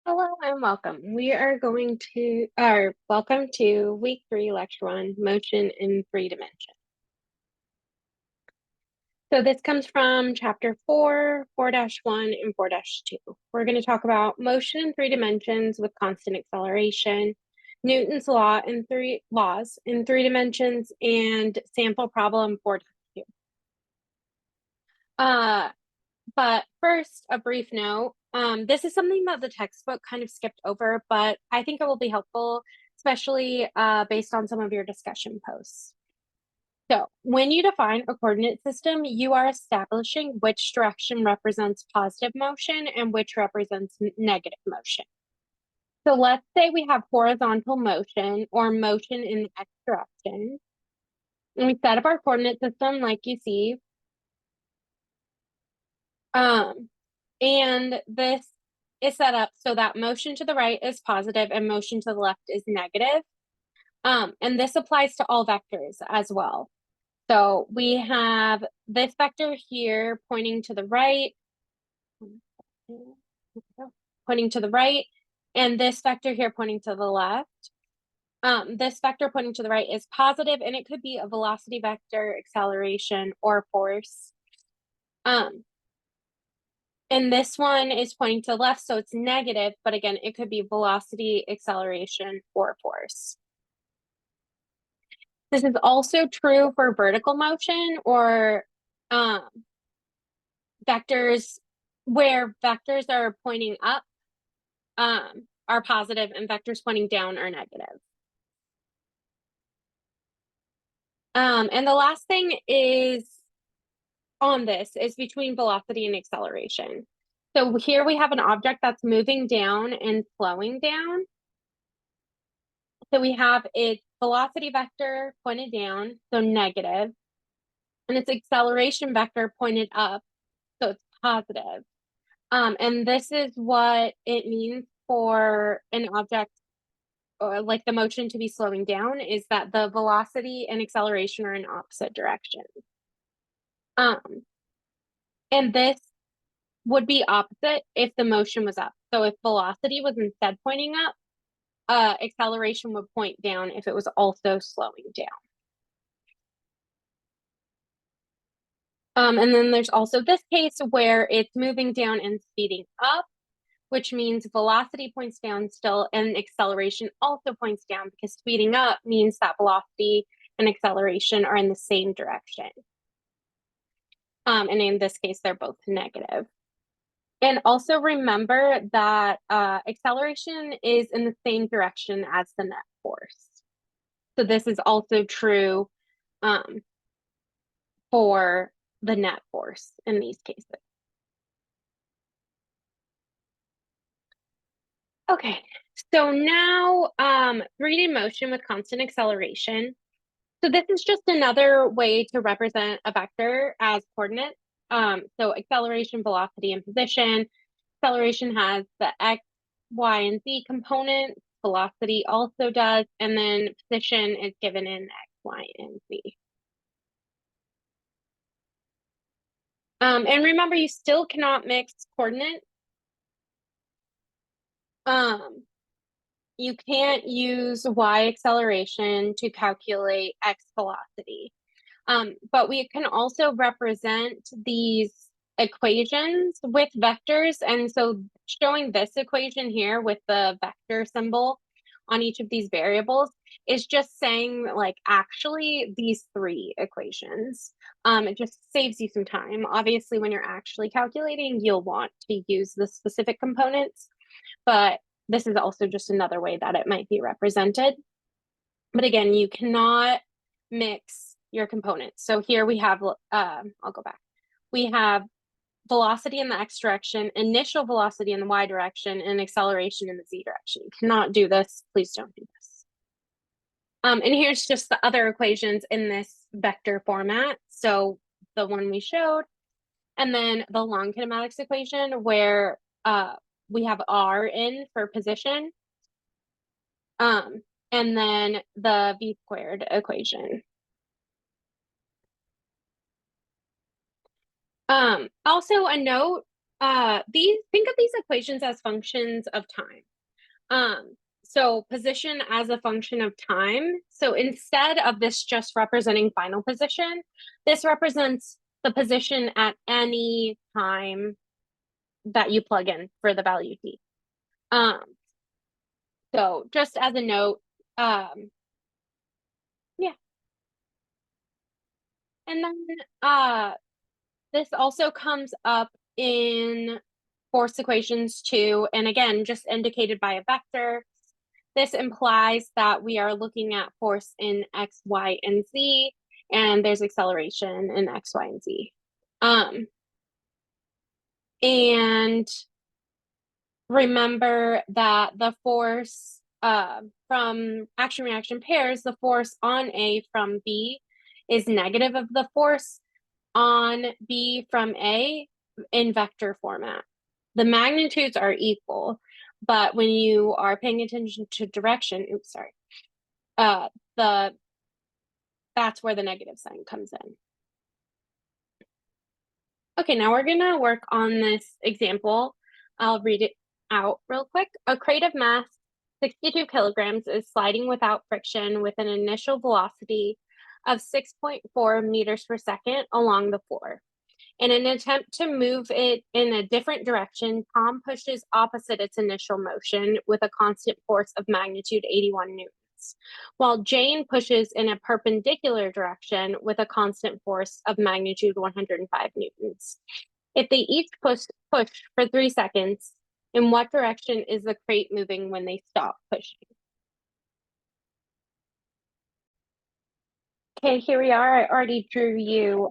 Hello and welcome. We are welcome to week 3, lecture 1, motion in 3 dimensions. So this comes from chapter 4, 4-1, and 4-2. We're going to talk about motion in 3 dimensions with constant acceleration, Newton's laws in 3 dimensions, and sample problem 4-2. But first, a brief note. This is something that the textbook kind of skipped over, but I think it will be helpful, especially based on some of your discussion posts. So when you define a coordinate system, you are establishing which direction represents positive motion and which represents negative motion. So let's say we have horizontal motion or motion in the x direction. And we set up our coordinate system like you see. And this is set up so that motion to the right is positive and motion to the left is negative. And this applies to all vectors as well. So we have this vector here pointing to the right, and this vector here pointing to the left. This vector pointing to the right is positive, and it could be a velocity vector, acceleration, or force. And this one is pointing to the left, so it's negative, but again, it could be velocity, acceleration, or force. This is also true for vertical motion or vectors where vectors are pointing up are positive and vectors pointing down are negative. And the last thing is on this is between velocity and acceleration. So here we have an object that's moving down and slowing down. So we have its velocity vector pointed down, so negative, and its acceleration vector pointed up, so it's positive. And this is what it means for an object or like the motion to be slowing down is that the velocity and acceleration are in opposite directions. And this would be opposite if the motion was up. So if velocity was instead pointing up, acceleration would point down if it was also slowing down. And then there's also this case where it's moving down and speeding up, which means velocity points down still and acceleration also points down because speeding up means that velocity and acceleration are in the same direction. And in this case, they're both negative. And also remember that acceleration is in the same direction as the net force. So this is also true for the net force in these cases. Okay, so now 3D motion with constant acceleration. So this is just another way to represent a vector as coordinates. So acceleration, velocity, and position. Acceleration has the x, y, and z components. Velocity also does, and then position is given in x, y, and z. And remember, you still cannot mix coordinates. You can't use y acceleration to calculate x velocity. But we can also represent these equations with vectors. And so showing this equation here with the vector symbol on each of these variables is just saying like actually these 3 equations. It just saves you some time. Obviously, when you're actually calculating, you'll want to use the specific components, but this is also just another way that it might be represented. But again, you cannot mix your components. So here we have, I'll go back. We have velocity in the x direction, initial velocity in the y direction, and acceleration in the z direction. You cannot do this. Please don't do this. And here's just the other equations in this vector format. So the one we showed, and then the long kinematics equation where we have r in for position, and then the v squared equation. Also a note, Think of these equations as functions of time. So position as a function of time. So instead of this just representing final position, this represents the position at any time that you plug in for the value t. So just as a note, yeah. And then this also comes up in force equations too, and again, just indicated by a vector. This implies that we are looking at force in x, y, and z, and there's acceleration in x, y, and z. And remember that the force from action-reaction pairs, the force on A from B is negative of the force on B from A in vector format. The magnitudes are equal, but when you are paying attention to direction, that's where the negative sign comes in. Okay, now we're gonna work on this example. I'll read it out real quick. A crate of mass 62 kilograms is sliding without friction with an initial velocity of 6.4 meters per second along the floor. In an attempt to move it in a different direction, Tom pushes opposite its initial motion with a constant force of magnitude 81 newtons, while Jane pushes in a perpendicular direction with a constant force of magnitude 105 newtons. If they each push for 3 seconds, in what direction is the crate moving when they stop pushing? Okay, here we are. I already drew you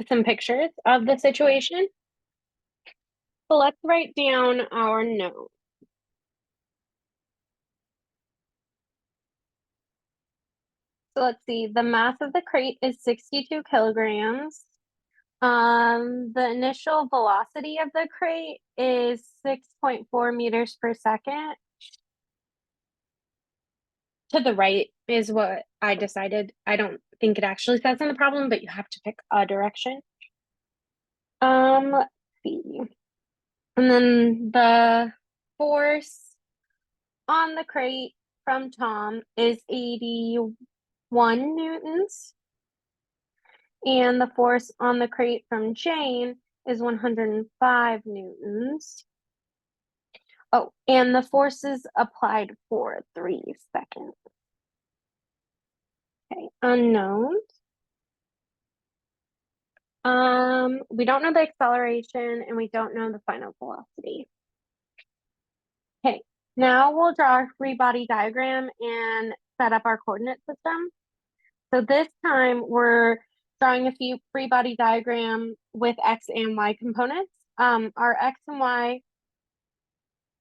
some pictures of the situation. So let's write down our note. So let's see, the mass of the crate is 62 kilograms. The initial velocity of the crate is 6.4 meters per second. To the right is what I decided. I don't think it actually says in the problem, but you have to pick a direction. Let's see. And then the force on the crate from Tom is 81 newtons. And the force on the crate from Jane is 105 newtons. Oh, and the force is applied for 3 seconds. Okay, unknowns. We don't know the acceleration and we don't know the final velocity. Okay, now we'll draw a free body diagram and set up our coordinate system. So this time we're drawing a few free body diagram with X and Y components. Our X and Y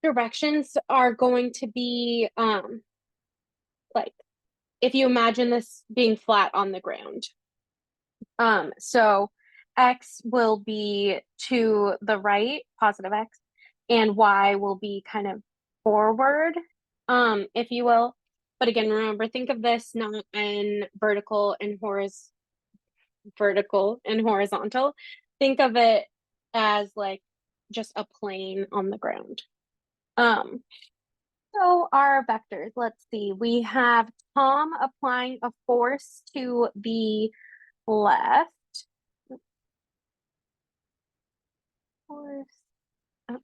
directions are going to be like if you imagine this being flat on the ground. So X will be to the right, positive X, and Y will be kind of forward, if you will. But again, remember, think of this not in vertical and horizontal. Think of it as like just a plane on the ground. So our vectors, let's see. We have Tom applying a force to the left. Force up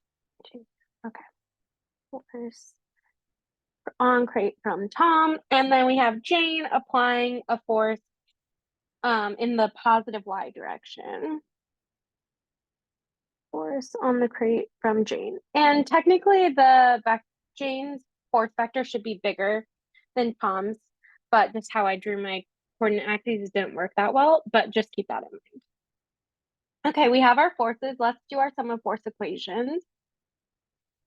to, okay. Force on crate from Tom. And then we have Jane applying a force in the positive Y direction. Force on the crate from Jane. And technically Jane's force vector should be bigger than Tom's, but just how I drew my coordinate axes didn't work that well, but just keep that in mind. Okay, we have our forces. Let's do our sum of force equations.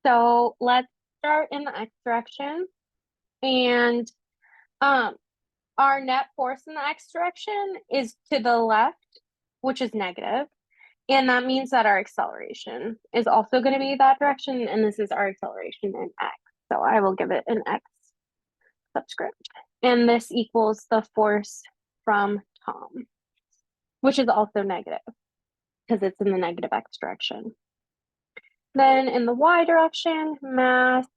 So let's start in the X direction. And our net force in the X direction is to the left, which is negative. And that means that our acceleration is also going to be that direction. And this is our acceleration in X. So I will give it an X subscript. And this equals the force from Tom, which is also negative because it's in the negative X direction. Then in the y direction, mass,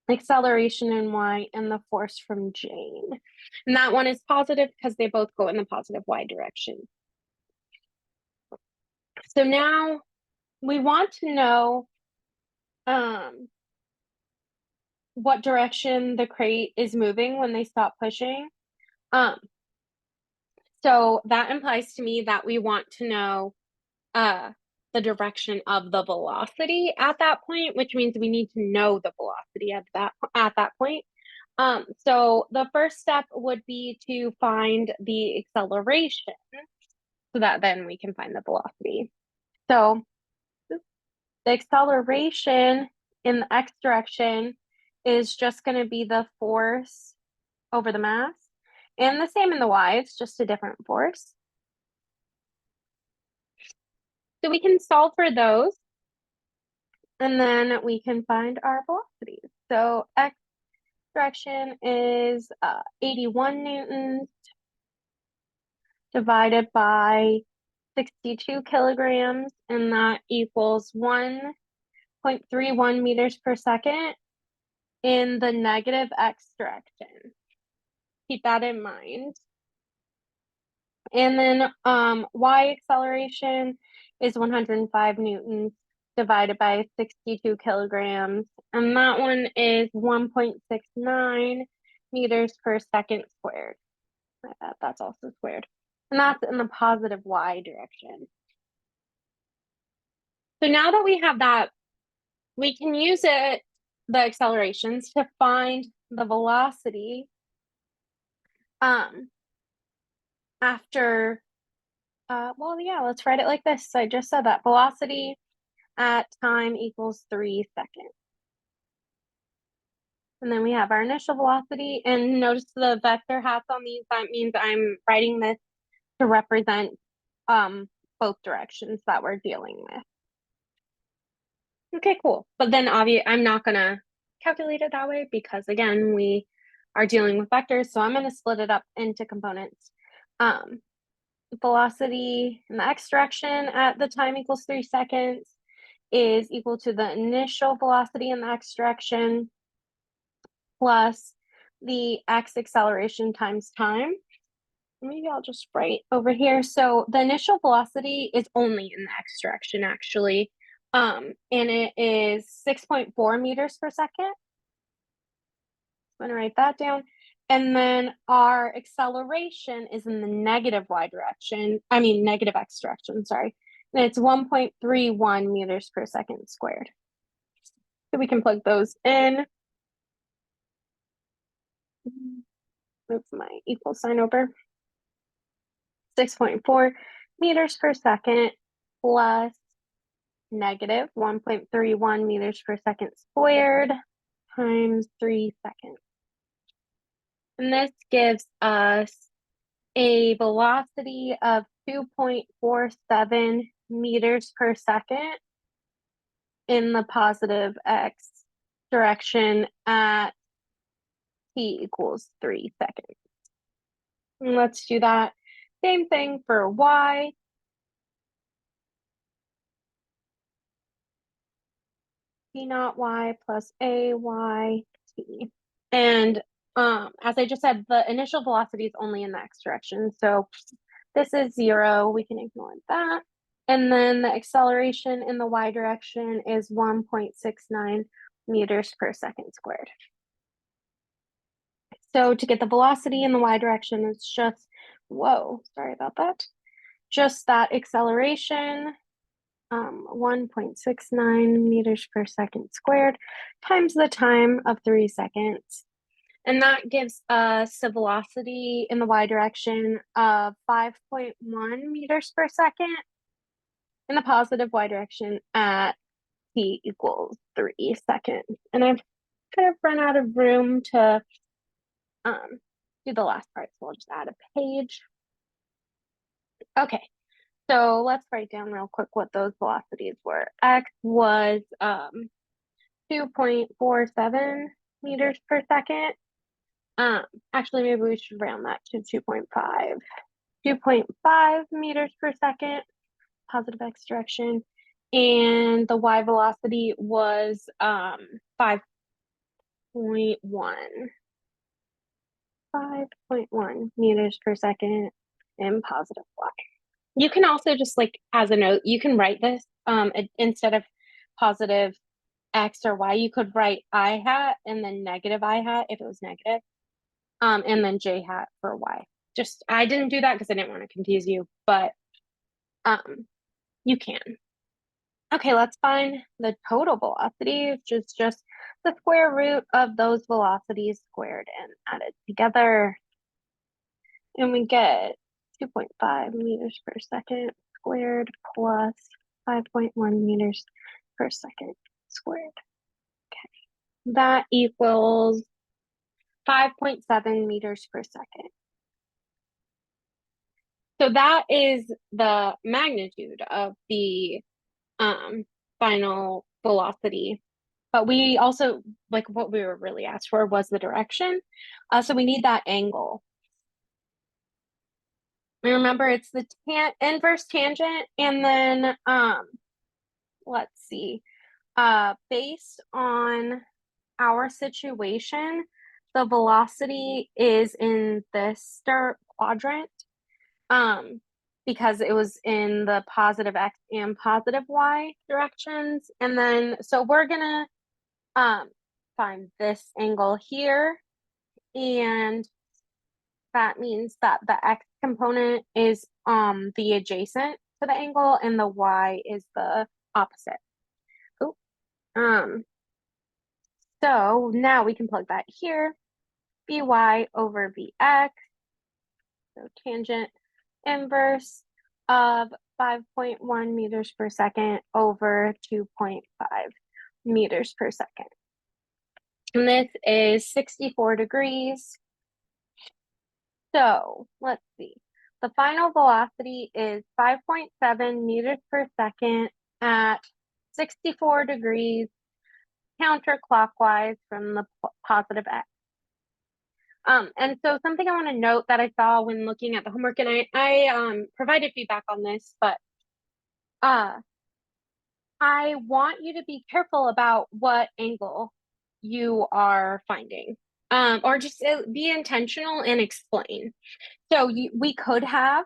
acceleration in y, and the force from Jane. And that one is positive because they both go in the positive y direction. So now we want to know what direction the crate is moving when they stop pushing. So that implies to me that we want to know the direction of the velocity at that point, which means we need to know the velocity at that point. So the first step would be to find the acceleration so that then we can find the velocity. So the acceleration in the x direction is just going to be the force over the mass, and the same in the y, it's just a different force. So we can solve for those, and then we can find our velocities. So x direction is 81 newtons divided by 62 kilograms, and that equals 1.31 meters per second in the negative x direction. Keep that in mind. And then y acceleration is 105 newtons divided by 62 kilograms, and that one is 1.69 meters per second squared. I bet that's also squared. And that's in the positive y direction. So now that we have that, we can use the accelerations to find the velocity after, well, yeah, let's write it like this. So I just said that velocity at time equals 3 seconds. And then we have our initial velocity, and notice the vector hats on these. That means I'm writing this to represent both directions that we're dealing with. Okay, cool. But then obviously I'm not gonna calculate it that way because again, we are dealing with vectors. So I'm gonna split it up into components. Velocity in the x direction at the time equals 3 seconds is equal to the initial velocity in the x direction plus the x acceleration times time. Maybe I'll just write over here. So the initial velocity is only in the x direction actually. And it is 6.4 meters per second. I'm gonna write that down. And then our acceleration is in the negative y direction. I mean, negative x direction, sorry. And it's 1.31 meters per second squared. So we can plug those in. Move my equal sign over. 6.4 meters per second plus negative 1.31 meters per second squared times 3 seconds. And this gives us a velocity of 2.47 meters per second in the positive x direction at t equals 3 seconds. And let's do that same thing for y. T naught y plus a y t. And as I just said, the initial velocity is only in the x direction. So this is 0. We can ignore that. And then the acceleration in the y direction is 1.69 meters per second squared. So to get the velocity in the y direction, it's just, whoa, sorry about that. Just that acceleration, 1.69 meters per second squared times the time of 3 seconds. And that gives us a velocity in the y direction of 5.1 meters per second in the positive y direction at t equals 3 seconds. And I've kind of run out of room to do the last part, so I'll just add a page. Okay, so let's write down real quick what those velocities were. X was 2.47 meters per second. Actually, maybe we should round that to 2.5. 2.5 meters per second, positive x direction, and the y velocity was 5.1. 5.1 meters per second in positive y. You can also just like as a note, you can write this instead of positive x or y, you could write I hat and then negative I hat if it was negative, and then j hat for y. Just I didn't do that because I didn't want to confuse you, but you can. Okay, let's find the total velocity, which is just the square root of those velocities squared and added together. And we get 2.5 meters per second squared plus 5.1 meters per second squared. Okay, that equals 5.7 meters per second. So that is the magnitude of the final velocity. But we also, like what we were really asked for was the direction. So we need that angle. And remember, it's the inverse tangent, and then let's see, based on our situation, the velocity is in this quadrant, because it was in the positive x and positive y directions. And then so we're gonna find this angle here, and that means that the x component is the adjacent to the angle and the y is the opposite. Ooh. So now we can plug that here. By over bx, so tangent inverse of 5.1 meters per second over 2.5 meters per second. And this is 64 degrees. So let's see. The final velocity is 5.7 meters per second at 64 degrees counterclockwise from the positive x. And so something I want to note that I saw when looking at the homework, and I provided feedback on this, but I want you to be careful about what angle you are finding, or just be intentional and explain. So we could have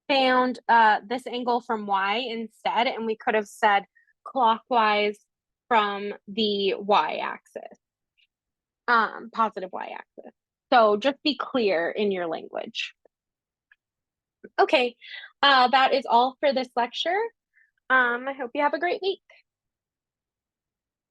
found this angle from y instead, and we could have said clockwise from the y-axis, positive y-axis. So just be clear in your language. Okay, that is all for this lecture. I hope you have a great week.